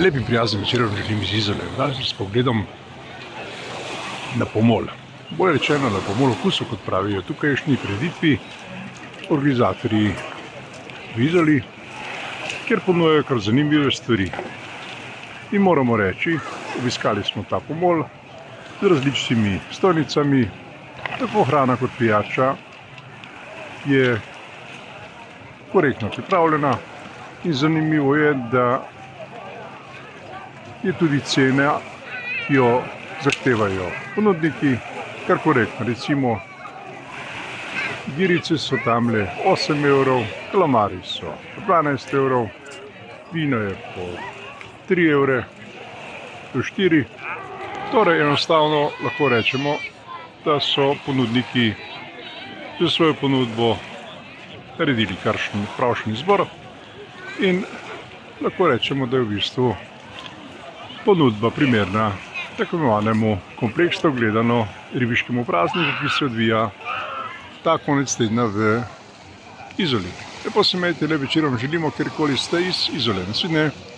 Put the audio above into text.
Lep in prijazen večer vam želim iz Izole, danes s pogledom na pomol. Bolje rečeno na pomol okusu, kot pravijo tukajšnji prireditvi organizatorji v Izoli, kjer ponujajo kar zanimive stvari. In moramo reči, obiskali smo ta pomol z različnimi stojnicami, tako hrana kot pijača je korektno pripravljena in zanimivo je, da je tudi cena, ki jo zahtevajo ponudniki, kar korektno. Recimo, girice so tamle 8 evrov, kalamari so 12 evrov, vino je po 3 evre, do 4. Torej, enostavno lahko rečemo, da so ponudniki za svojo ponudbo naredili karšen pravšen izbor in lahko rečemo, da je v bistvu ponudba primerna tako imenovanemu kompleksno gledano ribiškemu prazniku, ki se odvija ta konec tedna v Izoli. Lepo se imejte, lep večer vam želimo, kjerkoli ste iz Izole. Nasvidenje.